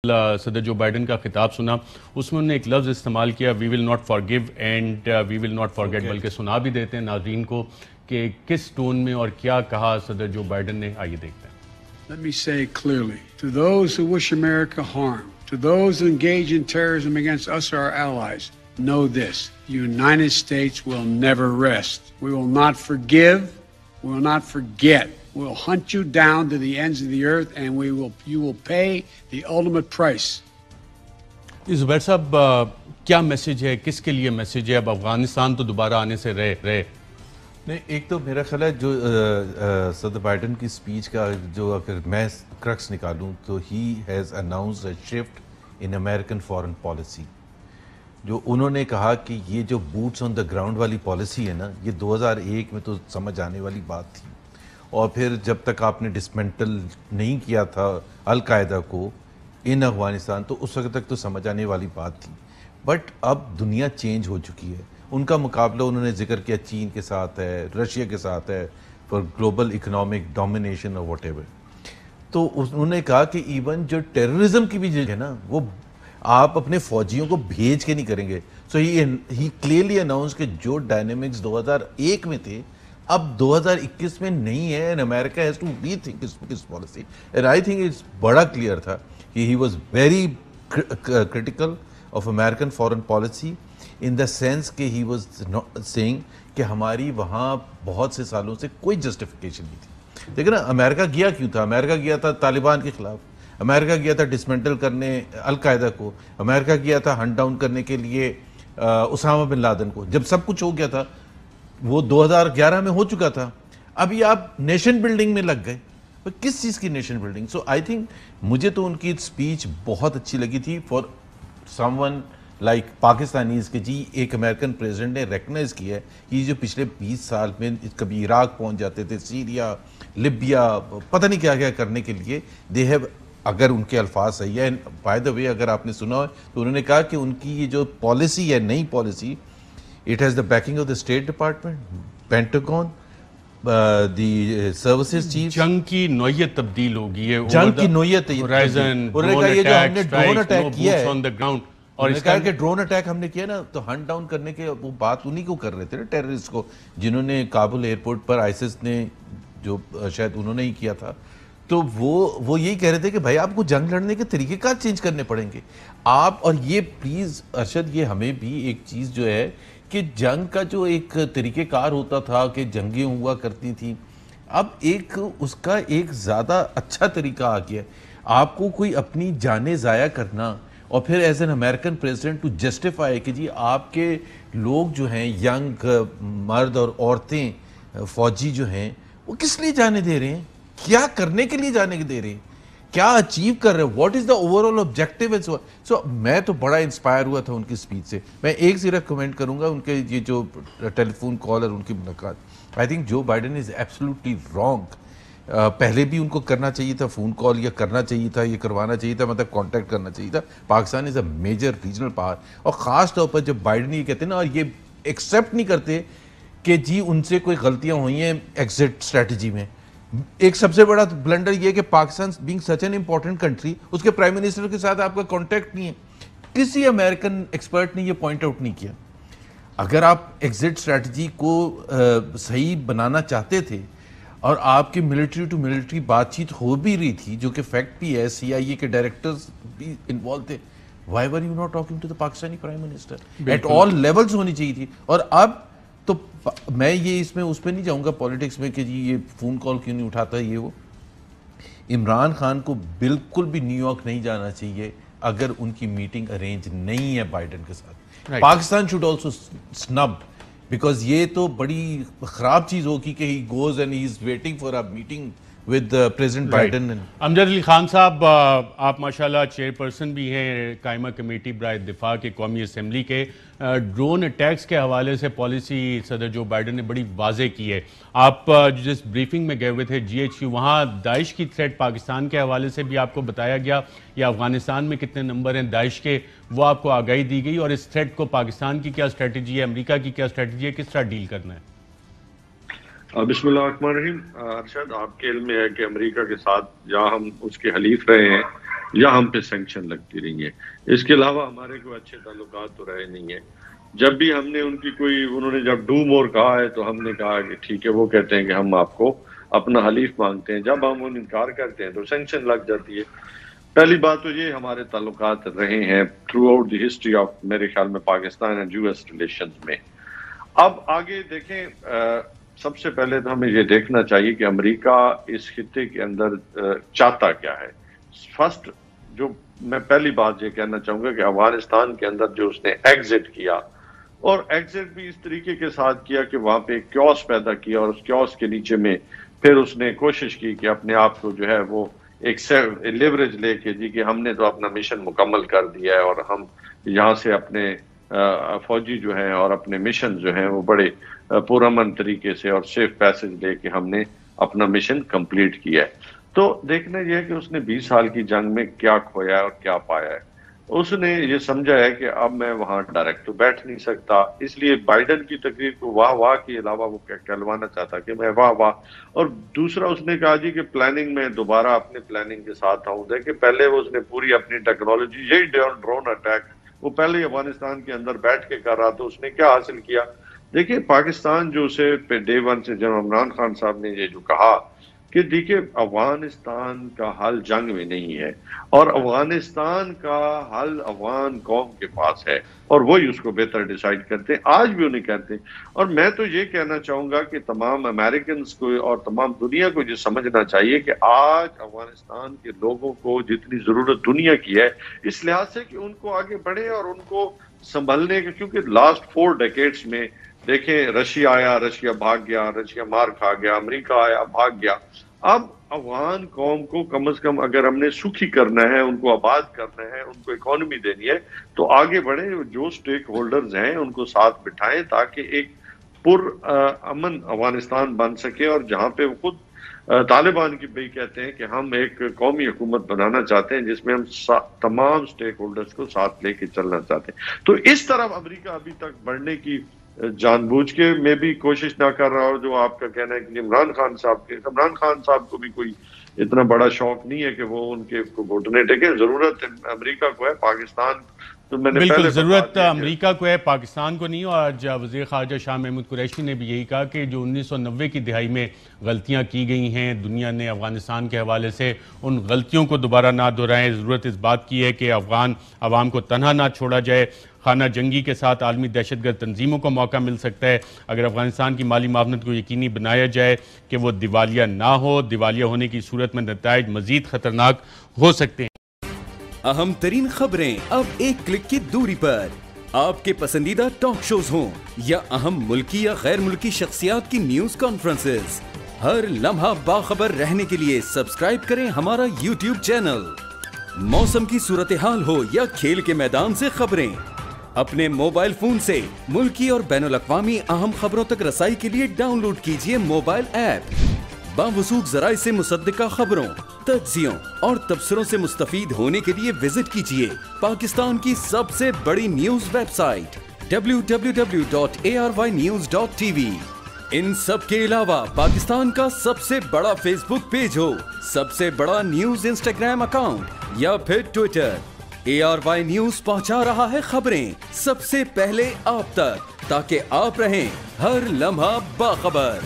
صدر Joe Biden کا خطاب سنا اس میں انہوں نے ایک لفظ استعمال کیا we will not forgive and we will not forget, بلکہ سنا بھی دیتے ہیں ناظرین کو کہ کس ٹون میں اور کیا کہا صدر جو بائیڈن نے. آئیے دیکھتے ہیں. Let me say clearly, to those who wish America harm, to those who engage in terrorism against us or our allies, know this: the United States will never rest. We will not forgive, we will not forget. We will hunt you down to the ends of the earth and you will pay the ultimate price. زبیر صاحب کیا message ہے، کس کے لیے message ہے؟ اب افغانستان تو دوبارہ آنے سے رہے نہیں. ایک تو میرا خیال ہے جو صدر بائیڈن کی سپیچ کا جو اگر میں کرکس نکالوں تو he has announced a shift in American foreign policy. جو انہوں نے کہا کہ یہ جو بوٹس آن دا گراؤنڈ والی پالیسی ہے نا، یہ 2001 میں تو سمجھ آنے والی بات تھی، اور پھر جب تک آپ نے ڈسمنٹل نہیں کیا تھا القاعدہ کو ان افغانستان تو اس وقت تک تو سمجھ آنے والی بات تھی. بٹ اب دنیا چینج ہو چکی ہے. ان کا مقابلہ انہوں نے ذکر کیا چین کے ساتھ ہے، رشیا کے ساتھ ہے فار گلوبل اکنامک ڈومینیشن اور واٹ ایور. تو انہوں نے کہا کہ ایون جو ٹیررزم کی بھی جو ہے نا وہ آپ اپنے فوجیوں کو بھیج کے نہیں کریں گے. سو ہی کلیئرلی اناؤنس کہ جو ڈائنامکس 2001 میں تھے اب 2021 میں نہیں ہے. and America has to rethink its policy. and I think it's بڑا کلیئر تھا کہ he was very critical of American foreign policy in the sense کہ he was saying کہ ہماری وہاں بہت سے سالوں سے کوئی جسٹیفیکیشن نہیں تھی. دیکھیں نا امریکہ گیا کیوں تھا؟ امریکہ گیا تھا طالبان کے خلاف، امریکہ گیا تھا ڈسمنٹل کرنے القاعدہ کو، امریکہ گیا تھا ہنٹ ڈاؤن کرنے کے لیے اسامہ بن لادن کو. جب سب کچھ ہو گیا تھا وہ 2011 میں ہو چکا تھا، ابھی آپ نیشن بلڈنگ میں لگ گئے. کس چیز کی nation building? So I think مجھے تو ان کی اسپیچ بہت اچھی لگی تھی for some one like Pakistanis کہ جی ایک امریکن پریزیڈنٹ نے ریکگنائز کیا ہے کہ جو پچھلے 20 سال میں کبھی عراق پہنچ جاتے تھے، سیریا، لیبیا، پتہ نہیں کیا کیا کرنے کے لیے دے ہیو، اگر ان کے الفاظ صحیح ہے بائی دا وے اگر آپ نے سنا ہو تو انہوں نے کہا کہ ان کی یہ جو پالیسی ہے نئی policy it has the backing of the State Department, Pentagon, the services chiefs. جنگ کی نوعیت تبدیل ہوگی ہے، جنگ کی نوعیت ہورائزن، انہوں نے کہا یہ جو ہم نے ڈرون اٹیک کیا ہے آن دا گراؤنڈ، اور اس کا کہ ڈرون اٹیک ہم نے کیا نا تو ہنٹ ڈاؤن کرنے کے وہ بات انہی کو کر رہے تھے نا ٹیررسٹ کو، جنہوں نے کابل ایئرپورٹ پر آئیسس نے جو شاید انہوں نے ہی کیا تھا. تو وہ یہی کہہ رہے تھے کہ بھائی آپ کو جنگ لڑنے کے طریقے کار چینج کرنے پڑیں گے آپ. اور یہ پلیز ارشد یہ ہمیں بھی ایک چیز جو ہے کہ جنگ کا جو ایک طریقہ کار ہوتا تھا کہ جنگیں ہوا کرتی تھیں، اب ایک اس کا ایک زیادہ اچھا طریقہ آ گیا ہے. آپ کو کوئی اپنی جانیں ضائع کرنا اور پھر as an American president to justify کہ جی آپ کے لوگ جو ہیں ینگ مرد اور عورتیں فوجی جو ہیں وہ کس لیے جانے دے رہے ہیں، کیا کرنے کے لیے جانے دے رہے ہیں، کیا اچیو کر رہے ہیں، what is the overall objective. So میں تو بڑا انسپائر ہوا تھا ان کی اسپیچ سے. میں ایک صرف کمنٹ کروں گا ان کے یہ جو ٹیلی فون کال اور ان کی ملاقات، I think Joe Biden is absolutely wrong. پہلے بھی ان کو کرنا چاہیے تھا فون کال، یا کرنا چاہیے تھا، یہ کروانا چاہیے تھا، مطلب کانٹیکٹ کرنا چاہیے تھا. پاکستان از اے میجر ریجنل پاور، اور خاص طور پر جب بائیڈن یہ کہتے ہیں نا اور یہ ایکسیپٹ نہیں کرتے کہ جی ان سے کوئی غلطیاں ہوئی ہیں ایگزٹ اسٹریٹجی میں. ایک سب سے بڑا بلنڈر یہ کہ Pakistan being such an important country, اس کے پرائم منسٹر کے ساتھ آپ کا کانٹیکٹ نہیں ہے. کسی امریکن ایکسپرٹ نے یہ پوائنٹ آؤٹ نہیں کیا. اگر آپ ایگزٹ اسٹریٹجی کو صحیح بنانا چاہتے تھے اور آپ کی ملٹری ٹو ملٹری بات چیت ہو بھی رہی تھی جو کہ فیکٹ بھی ہے، سی آئی اے کے ڈائریکٹرز بھی انوالو تھے، why were you not talking to the Pakistani prime minister at all levels ہونی چاہیے تھی. اور اب تو میں یہ اس پہ نہیں جاؤں گا پالیٹکس میں کہ جی یہ فون کال کیوں نہیں اٹھاتا یہ وہ. عمران خان کو بالکل بھی نیو یارک نہیں جانا چاہیے اگر ان کی میٹنگ ارینج نہیں ہے بائیڈن کے ساتھ. Pakistan should also snub, because یہ تو بڑی خراب چیز ہوگی کہ he goes and he is waiting for a meeting with president Biden. Amjad Ali Khan sahib, آپ ماشاءاللہ چیئر پرسن بھی ہیں قائمہ کمیٹی برائے دفاع کے قومی اسمبلی کے. ڈرون اٹیکس کے حوالے سے پالیسی صدر جو بائیڈن نے بڑی واضح کی ہے. آپ جس بریفنگ میں گئے ہوئے تھے GHQ، وہاں داعش کی تھریٹ پاکستان کے حوالے سے بھی آپ کو بتایا گیا یا افغانستان میں کتنے نمبر ہیں داعش کے، وہ آپ کو آگاہی دی گئی، اور اس تھریٹ کو پاکستان کی کیا اسٹریٹجی ہے، امریکہ کی کیا اسٹریٹجی ہے، کس طرح ڈیل کرنا ہے؟ بسم اللہ الرحمن الرحیم. ارشد، آپ کے علم میں ہے کہ امریکہ کے ساتھ جہاں ہم اس کے حلیف رہے ہیں یا ہم پہ سینکشن لگتی رہی ہیں. اس کے علاوہ ہمارے کوئی اچھے تعلقات تو رہے نہیں ہیں. جب بھی ہم نے ان کی کوئی انہوں نے جب ڈو مور کہا ہے تو ہم نے کہا کہ ٹھیک ہے, وہ کہتے ہیں کہ ہم آپ کو اپنا حلیف مانگتے ہیں. جب ہم ان انکار کرتے ہیں تو سینکشن لگ جاتی ہے. پہلی بات تو یہ ہمارے تعلقات رہے ہیں through out the history of میرے خیال میں Pakistan and U S relations میں. اب آگے دیکھیں, سب سے پہلے تو ہمیں یہ دیکھنا چاہیے کہ امریکہ اس خطے کے اندر چاہتا کیا ہے. فرسٹ جو میں پہلی بات یہ کہنا چاہوں گا کہ افغانستان کے اندر جو اس نے ایگزٹ کیا, اور ایگزٹ بھی اس طریقے کے ساتھ کیا کہ وہاں پہ ایک کیوس پیدا کیا, اور اس کیوس کے نیچے میں پھر اس نے کوشش کی کہ اپنے آپ کو جو ہے وہ ایک لیوریج لے کے جی کہ ہم نے تو اپنا مشن مکمل کر دیا ہے, اور ہم یہاں سے اپنے فوجی جو ہیں اور اپنے مشن جو ہیں وہ بڑے پرامن طریقے سے اور سیف پیسج لے کے ہم نے اپنا مشن کمپلیٹ کیا ہے. تو دیکھنا یہ ہے کہ اس نے 20 سال کی جنگ میں کیا کھویا ہے اور کیا پایا ہے. اس نے یہ سمجھا ہے کہ اب میں وہاں ڈائریکٹ تو بیٹھ نہیں سکتا, اس لیے بائیڈن کی تقریر کو واہ واہ کے علاوہ وہ کہلوانا چاہتا کہ میں واہ واہ. اور دوسرا اس نے کہا جی کہ پلاننگ میں دوبارہ اپنے پلاننگ کے ساتھ آؤں. دیکھیں پہلے وہ اس نے پوری اپنی ٹیکنالوجی, یہی ڈرون اٹیک وہ پہلے افغانستان کے اندر بیٹھ کے کر رہا, تو اس نے کیا حاصل کیا. دیکھیں پاکستان جو اسے ڈے ون سے جنرل عمران خان صاحب نے یہ جو کہا کہ دیکھیں افغانستان کا حل جنگ میں نہیں ہے, اور افغانستان کا حل افغان قوم کے پاس ہے, اور وہی اس کو بہتر ڈیسائیڈ کرتے ہیں. آج بھی انہیں کہتے ہیں. اور میں تو یہ کہنا چاہوں گا کہ تمام امریکنز کو اور تمام دنیا کو یہ سمجھنا چاہیے کہ آج افغانستان کے لوگوں کو جتنی ضرورت دنیا کی ہے, اس لحاظ سے کہ ان کو آگے بڑھے اور ان کو سنبھلنے کے, کیونکہ لاسٹ 4 ڈیکیڈز میں دیکھیں رشیا آیا, رشیا بھاگ گیا, رشیا مار کھا گیا, امریکہ آیا بھاگ گیا. اب افغان قوم کو کم از کم اگر ہم نے سکھی کرنا ہے, ان کو آباد کرنا ہے, ان کو اکانومی دینی ہے, تو آگے بڑھیں, جو سٹیک ہولڈرز ہیں ان کو ساتھ بٹھائیں تاکہ ایک پر امن افغانستان بن سکے. اور جہاں پہ خود طالبان کی بھی کہتے ہیں کہ ہم ایک قومی حکومت بنانا چاہتے ہیں جس میں ہم تمام سٹیک ہولڈرز کو ساتھ لے کے چلنا چاہتے ہیں. تو اس طرف امریکہ ابھی تک بڑھنے کی جان بوجھ کے میں بھی کوشش نہ کر رہا ہوں. جو آپ کا کہنا ہے کہ عمران خان صاحب کو بھی کوئی اتنا بڑا شوق نہیں ہے کہ وہ ان کے گھٹنے ٹیکیں. ضرورت امریکہ کو ہے, پاکستان تو میں نے بالکل ضرورت امریکہ کو ہے, پاکستان کو نہیں. اور آج وزیر خارجہ شاہ محمود قریشی نے بھی یہی کہا کہ جو 1990 کی دہائی میں غلطیاں کی گئی ہیں دنیا نے افغانستان کے حوالے سے, ان غلطیوں کو دوبارہ نہ دہرائیں. ضرورت اس بات کی ہے کہ افغان عوام کو تنہا نہ چھوڑا جائے. خانہ جنگی کے ساتھ عالمی دہشت گرد تنظیموں کو موقع مل سکتا ہے اگر افغانستان کی مالی معاونت کو یقینی بنایا جائے کہ وہ دیوالیہ نہ ہو. دیوالیہ ہونے کی صورت میں نتائج مزید خطرناک ہو سکتے ہیں. اہم ترین خبریں اب ایک کلک کی دوری پر. آپ کے پسندیدہ ٹاک شوز ہوں یا اہم ملکی یا غیر ملکی شخصیات کی نیوز کانفرنسز, ہر لمحہ باخبر رہنے کے لیے سبسکرائب کریں ہمارا یوٹیوب چینل. موسم کی صورتحال ہو یا کھیل کے میدان سے خبریں, اپنے موبائل فون سے ملکی اور بین الاقوامی اہم خبروں تک رسائی کے لیے ڈاؤن لوڈ کیجئے موبائل ایپ. باوثوق ذرائع سے مصدقہ خبروں, تجزیوں اور تبصروں سے مستفید ہونے کے لیے وزٹ کیجئے پاکستان کی سب سے بڑی نیوز ویب سائٹ www.arYnews.tv. ان سب کے علاوہ پاکستان کا سب سے بڑا فیس بک پیج ہو, سب سے بڑا نیوز انسٹاگرام اکاؤنٹ یا پھر ٹویٹر, ARY نیوز پہنچا رہا ہے خبریں سب سے پہلے آپ تک تاکہ آپ رہیں ہر لمحہ باخبر.